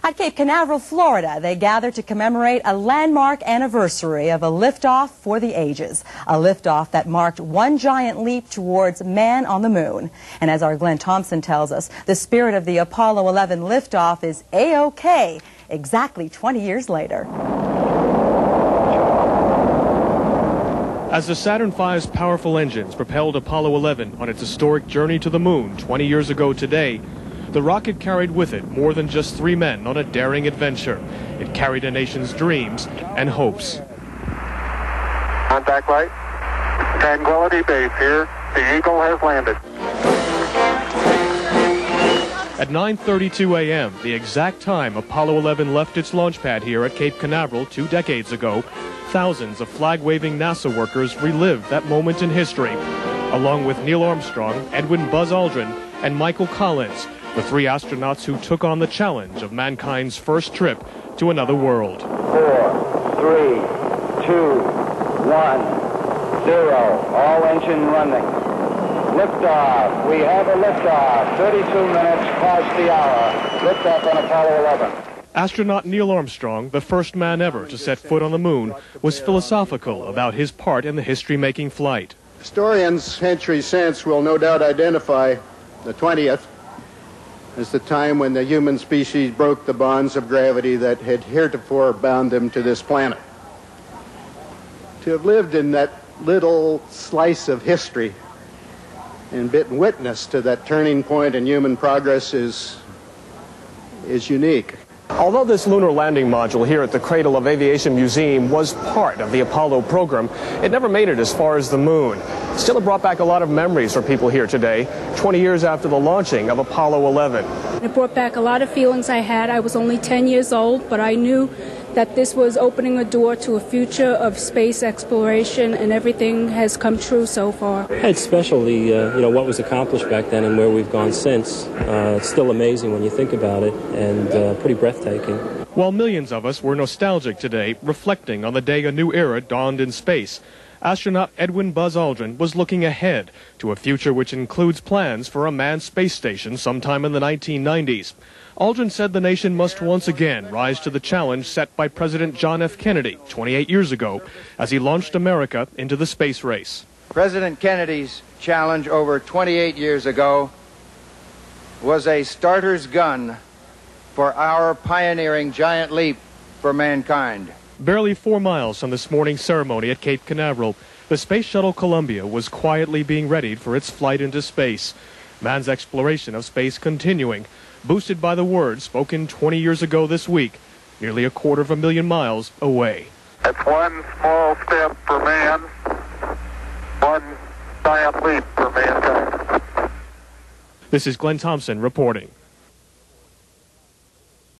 At Cape Canaveral, Florida, they gathered to commemorate a landmark anniversary of a liftoff for the ages, a liftoff that marked one giant leap towards man on the moon. And as our Glenn Thomson tells us, the spirit of the Apollo 11 liftoff is A-OK, exactly 20 years later. As the Saturn V's powerful engines propelled Apollo 11 on its historic journey to the moon 20 years ago today, the rocket carried with it more than just 3 men on a daring adventure. It carried a nation's dreams and hopes. Contact light. Tranquility Base here. The Eagle has landed. At 9:32 a.m., the exact time Apollo 11 left its launch pad here at Cape Canaveral 2 decades ago, thousands of flag-waving NASA workers relived that moment in history, along with Neil Armstrong, Edwin Buzz Aldrin, and Michael Collins, the 3 astronauts who took on the challenge of mankind's first trip to another world. 4, 3, 2, 1, 0. All engine running. Liftoff. We have a liftoff. 32 minutes past the hour. Liftoff on Apollo 11. Astronaut Neil Armstrong, the first man ever to set foot on the moon, was philosophical about his part in the history-making flight. Historians centuries since will no doubt identify the 20th as the time when the human species broke the bonds of gravity that had heretofore bound them to this planet. To have lived in that little slice of history and been witness to that turning point in human progress is unique. Although this lunar landing module here at the Cradle of Aviation Museum was part of the Apollo program, it never made it as far as the moon. Still, it brought back a lot of memories for people here today, 20 years after the launching of Apollo 11. It brought back a lot of feelings I had. I was only 10 years old, but I knew that this was opening a door to a future of space exploration, and everything has come true so far. It's special, what was accomplished back then and where we've gone since. It's still amazing when you think about it, and pretty breathtaking. While millions of us were nostalgic today, reflecting on the day a new era dawned in space, astronaut Edwin Buzz Aldrin was looking ahead to a future which includes plans for a manned space station sometime in the 1990s. Aldrin said the nation must once again rise to the challenge set by President John F. Kennedy 28 years ago as he launched America into the space race. President Kennedy's challenge over 28 years ago was a starter's gun for our pioneering giant leap for mankind. Barely 4 miles from this morning's ceremony at Cape Canaveral, the Space Shuttle Columbia was quietly being readied for its flight into space. Man's exploration of space continuing, boosted by the words spoken 20 years ago this week, nearly 250,000 miles away. It's one small step for man, one giant leap for mankind. This is Glenn Thomson reporting.